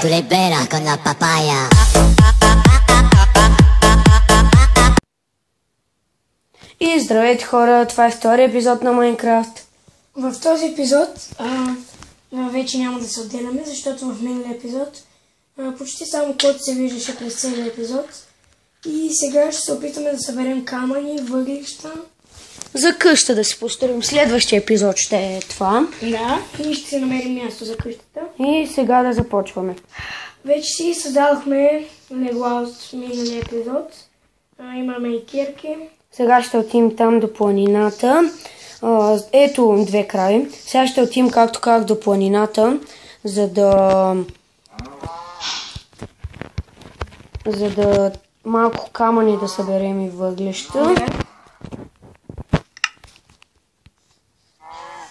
Tu l'hai bella con la papaya. И здравейте хора, това е втори епизод на Майнкрафт. В този епизод вече няма да се отделяме, защото в миналия епизод почти само код се виждаше през целия епизод. И сега ще се опитаме да съберем камъни, въглища. За къща да си построим. Следващия епизод ще е това. Да, и ще си намерим място за къщата. И сега да започваме. Вече си създадохме легла от миналия епизод. Имаме и кирки. Сега ще отидем там до планината. Ето две краи. Сега ще отидем както как до планината, за да малко камъни да съберем и въглища.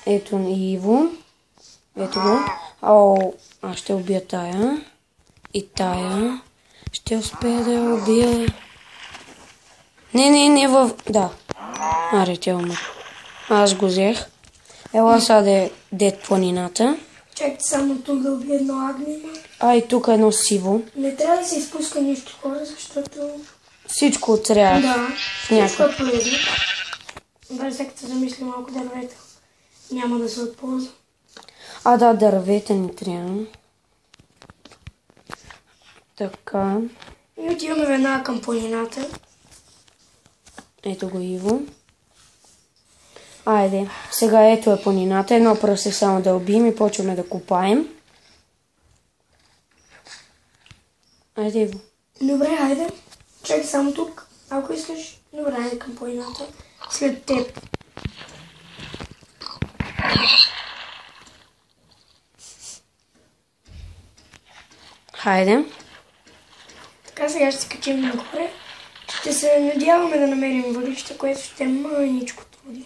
Ето на Иво. Ето го. Аз ще убия тая. И тая. Ще успея да я убия. Не Да. Аре, тя умре. Аз го взех. Ела сега да е дед планината. Чакайте само тук да убия едно агне. И тук едно сиво. Не трябва да се изпуска нищо хора, защото... Всичко отрява. Да, всичко е полезно. Даже сега се замисли малко дървета. Няма да се отползва. Да, дървета ни трябва. Така. И отиваме веднага към планината. Ето го Иво. Айде. Сега ето е планината. Едно пръсе само да убием и почваме да копаем. Айде, Иво. Добре, айде. Чакай само тук. Ако искаш, добре, айде към планината. След теб. Хайде. Така, сега ще се качим нагоре. Ще се надяваме да намерим въглища, което ще е мъничко трудно.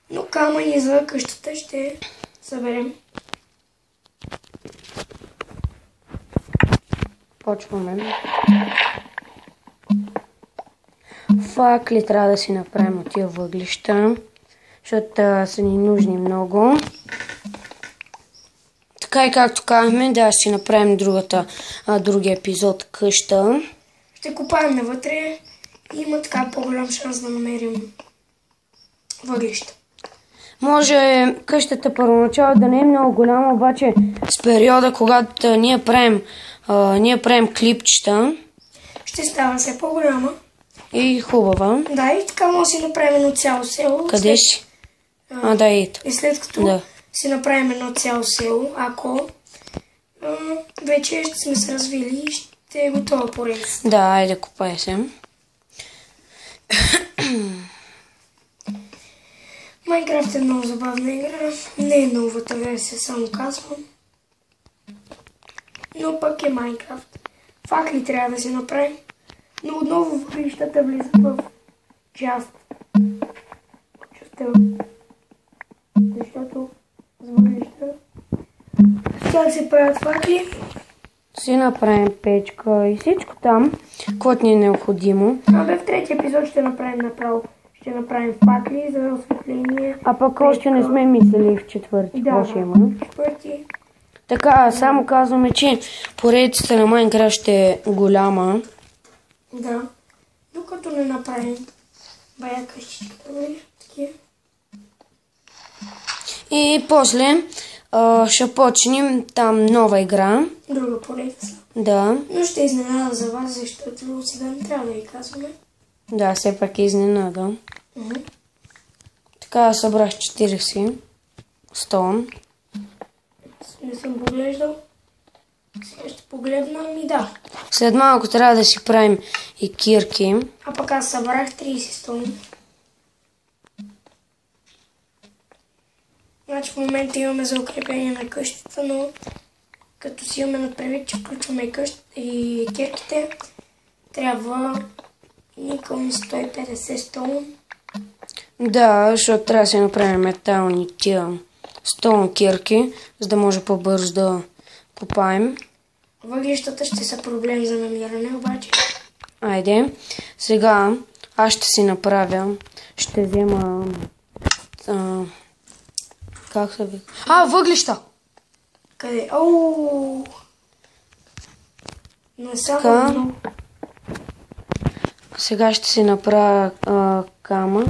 Но камъни за къщата ще съберем. Почваме. Факли трябва да си направим от тия въглища, защото са ни нужни много. Така и както казахме, да си направим другия епизод къща. Ще копаем навътре и има така по-голям шанс да намерим въглища. Може къщата първоначално да не е много голяма, обаче с периода, когато ние правим клипчета, ще става все по-голяма. И хубава. Да, и така може да си направим едно цяло село. Къде си? Да, ето. И след като си направим едно цяло село, ако вече ще сме се развили и ще е готова поредица. Да, айде копай се. Майнкрафт е много забавна игра. Не е новата версия, само казвам. Но пък е Майнкрафт. Факли трябва да си направим. Но отново въглищата влизат в частта. Защото с въглища сега се правят факли. Си направим печка и всичко там, което ни е необходимо. В третия епизод ще направим направо. Ще направим факли за осветление. Пък още не сме мислили в четвърти. Да, ще има. четвърти. Така, само казваме, че поредицата на Майнкрафт ще е голяма. Да. Докато не направим бая къщичката, такива. И после ще почнем там нова игра. Друга поредица. Да. Но ще изненада за вас, защото сега не трябва да ви казваме. Да, все пак е изненада. Така събрах 40 стон. Не съм поглеждал. Сега ще погледна и да. След малко трябва да си правим и кирки. Пък аз събрах 30 стон. Значи в момента имаме за укрепление на къщата, но като си имаме на предвид, че включваме и кирките, трябва и към 150 стон. Да, защото трябва да си направим метални тия стон кирки, за да може по-бързо да копаем. Въглищата ще са проблем за намиране, обаче. Айде, сега аз ще си направя, ще взема как се вика? Въглища! Къде? Оу! Но е само Така. едно. Сега ще си направя кама.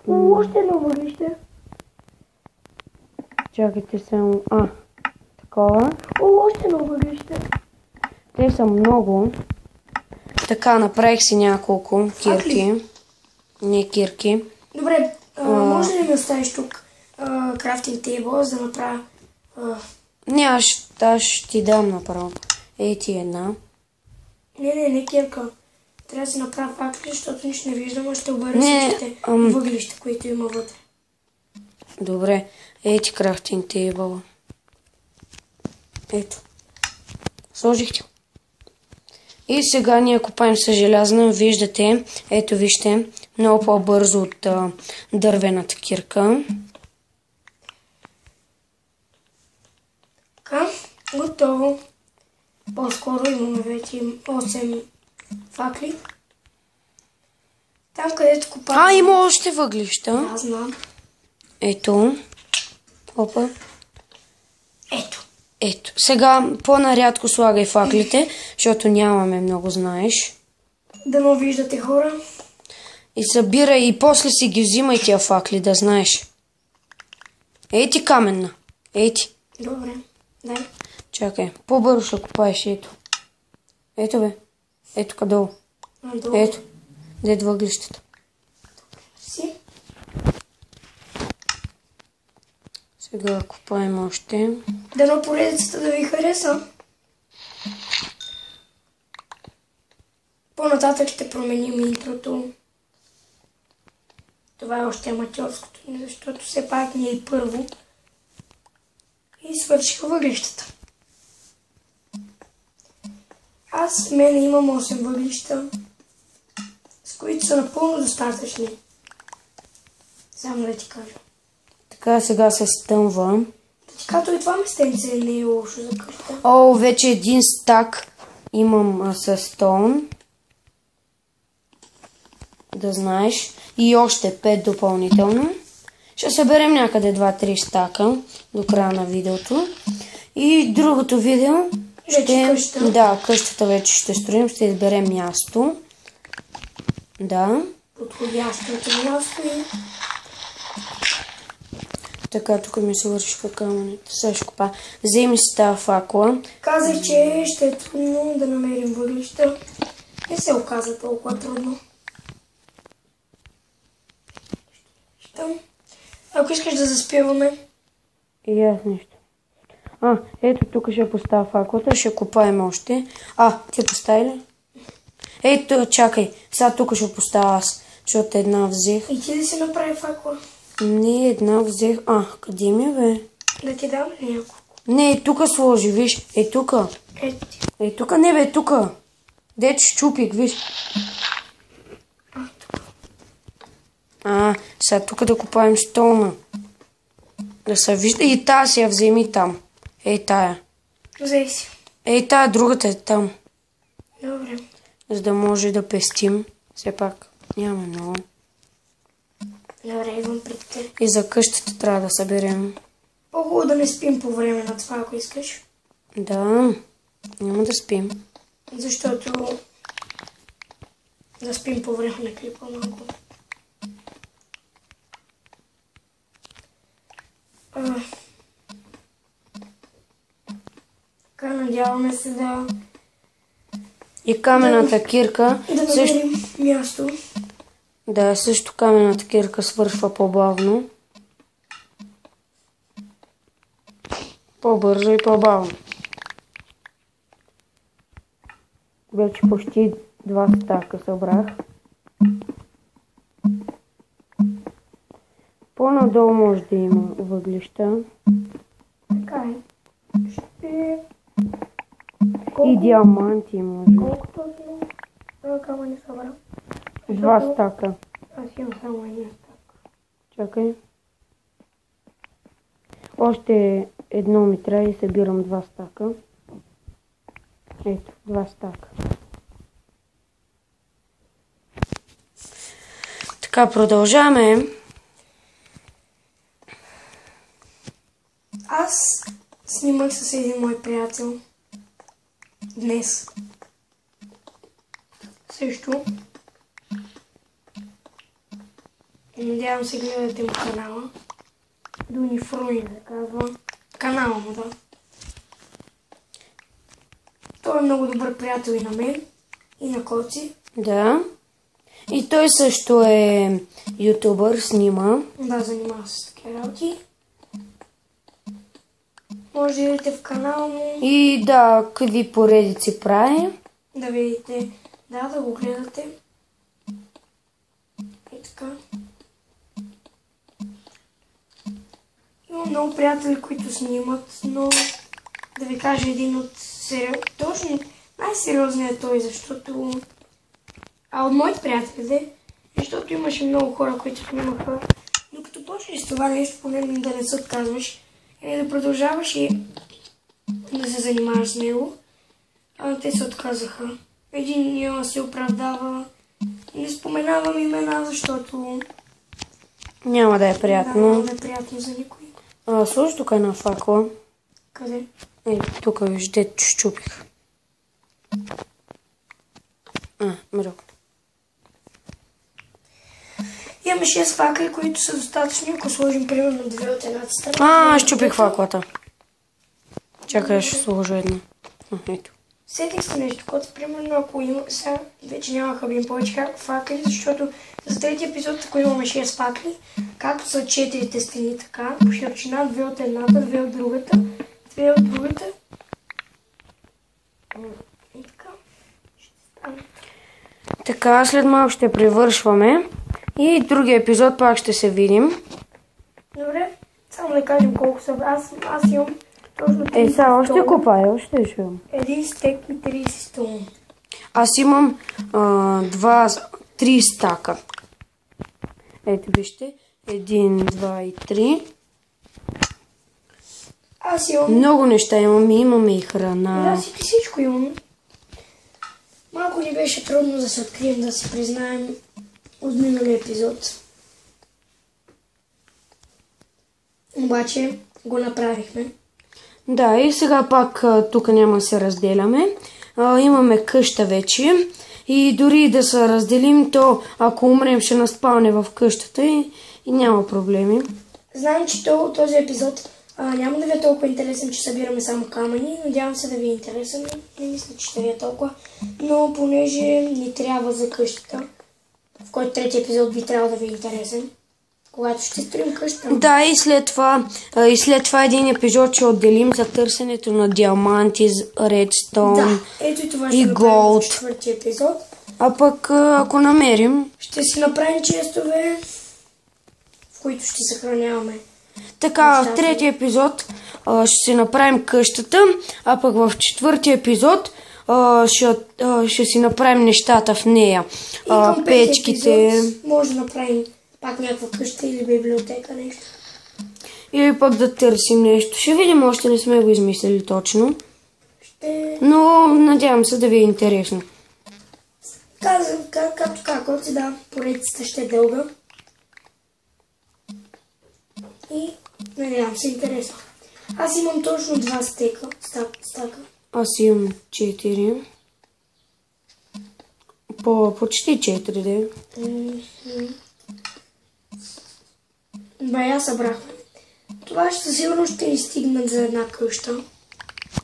Още едно въглище. Чакайте само. Такова. Още едно въглище. Те са много. Така, направих си няколко кирки. Не кирки. Добре, може ли да ми оставиш тук крафтинг тейбъл, за да направя... Не, аз ще ти дам направо. Ей ти една. Не кирка. Трябва да си направя факли, защото нищо не виждам, а ще обера Не, всичките въглища, които има вътре. Добре, ей ти крафтинг тейбъл. Ето. Сложих ти. И сега ние копаем с желязна. Виждате, ето вижте, много по-бързо от дървената кирка. Така, готово. По-скоро имаме вече 8 факли. Там, където копаем... Има още въглища. Аз знам. Ето. Опа. Ето. Ето. Сега по-нарядко слагай факлите, защото нямаме много, знаеш. Дано виждате, хора. И събирай и после си ги взимай тия факли, да знаеш. Ей ти каменна. Ей ти. Добре, дай. Чакай. По-бързо ще копаеш. Ето. Ето бе. Ето къдолу. Добре. Ето. Дед въглищата. Си. Сега копаем още. Дано поредицата да ви хареса. По-нататък ще променим интрото. Това е още аматьорското, защото все пак ни е първо. И свършиха въглищата. Аз в мене имам 8 въглища, с които са напълно достатъчни. Само да ти кажа. Така сега се стъмва. Като и това местенце не е лошо за къща. О, вече един стак имам с стоун. Да знаеш. И още 5 допълнително. Ще съберем някъде 2-3 стака до края на видеото. И другото видео Къща. Да, къщата вече ще строим. Ще изберем място. Да. Подходящото място и... Така, тук ми се вършиха камъните. Сега ще копа. Вземи си тази факла. Казах, че ще е трудно да намерим въглища. Не се оказа толкова трудно. Ако искаш да заспиваме... И аз нещо. Ето тук ще поставя факлата. Ще копаем още. Ти постави ли? Ето, чакай. Сега тук ще поставя аз. Защото една взех. И ти да си направи факла. Не, една взех. Къде ми бе? Да ти дам ли няколко? Не, тук сложи, виж. Тук. Ето ти. Тук, не бе, тук. Дето щупик, виж. Тук. Сега тук да копаем столна. Да се вижда. И тая си я вземи там. Тая. Взей си. Тая, другата е там. Добре. За да може да пестим. Все пак няма много. Добре, идвам пред те. И за къщата трябва да съберем. По-хубаво да не спим по време на това, ако искаш. Да, няма да спим. Защото да спим по време на клипа малко. Така, надяваме се да... И камената кирка... Да намерим място. Да, също камената кирка свършва по-бавно. По-бързо и по-бавно. Вече почти 2 стака събрах. По-надолу може да има въглища. Така е. Ще... И диаманти може. Колко точно камъни събрам? 2 стака. Аз имам само една стака. Чакай. Още едно ми трябва и събирам 2 стака. Ето, 2 стака. Така, продължаваме. Аз снимах с един мой приятел днес. също. Надявам се гледате му канала. Дуни Фруни да казва. Канала му, да. Той е много добър приятел и на мен, и на Коци. Да. И той също е ютубър, снима. Да, занимава се с такива работи. Може да видите в канала му. И да, какви поредици прави. Да видите, да го гледате. И така. Имам много приятели, които снимат, но да ви кажа един от точно най-сериозният е той, защото... от моите приятели, защото имаше много хора, които снимаха. Но като почнеш с това нещо, поне да не се отказваш, или да продължаваш и да се занимаваш с него, те се отказаха. Един се оправдава. Не споменавам имена, защото... Няма да е приятно. Няма да е приятно за никой. Сложи тук една факла. Къде? Тук вижте, че щупих. Мрък. Имаме 6 факли, които са достатъчни, ако сложим примерно 2 от едната страна. Щупих факлата. Чакай, ще сложа една. Ето. Сетих се нещо, което примерно ако има... Сега вече няма да хабим повече факли, защото за третия епизод, ако имаме 6 факли, както са 4 стени така, по широчина 2 от едната, 2 от другата, 2 от другата. И така. Ще стане. Така, след малко ще привършваме. И другия епизод пак ще се видим. Добре, само да кажем колко са. Аз имам точно 30 сега още копай, още ще имам. Един стек и 30 стола. Аз имам 3 стака. Ето вижте. 1, 2 и 3. Аз имам... Много неща имаме и храна. Да, всичко имам. Малко ни беше трудно да се открием, да си признаем от миналия епизод. Обаче го направихме. Да, и сега пак тук няма да се разделяме. Имаме къща вече. И дори да се разделим, то ако умрем, ще наспалне в къщата и няма проблеми. Знаем, че този епизод няма да ви е толкова интересен, че събираме само камъни. Надявам се да ви е интересен. Не мисля, че ще ви е толкова. Но понеже ни трябва за къщата, в който третия епизод би трябвало да ви е интересен, когато ще строим къщата. Да, и след това един епизод ще отделим за търсенето на диаманти, редстоун Да, ето и това ще и направим голд. в четвъртия епизод. А пък ако намерим... Ще си направим честове, в които ще съхраняваме. Така, в третия епизод ще си направим къщата, а пък в четвъртия епизод ще си направим нещата в нея. И към Печките. епизод може да направим пак някаква къща или библиотека, нещо. Или пък да търсим нещо. Ще видим, още не сме го измислили точно. Но надявам се да ви е интересно. Както както да, поредицата ще е дълга. И надявам се интересно. Аз имам точно 2 стака. Аз имам 4. Почти 4, да. Бая събрахме. Това със сигурно ще ни стигнат за една къща,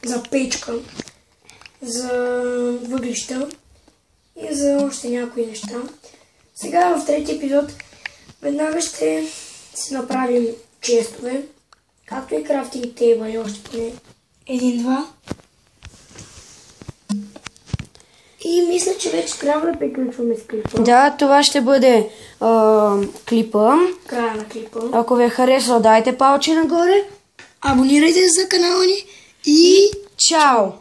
за печка, за въглища и за още някои неща. Сега в третия епизод веднага ще си направим честове, както и крафтинг тейбъл и още поне 1-2. И мисля, че вече трябва да приключваме с клипа. Да, това ще бъде клипа. Края на клипа. Ако ви е харесало, дайте палче нагоре. Абонирайте се за канала ни и Чао!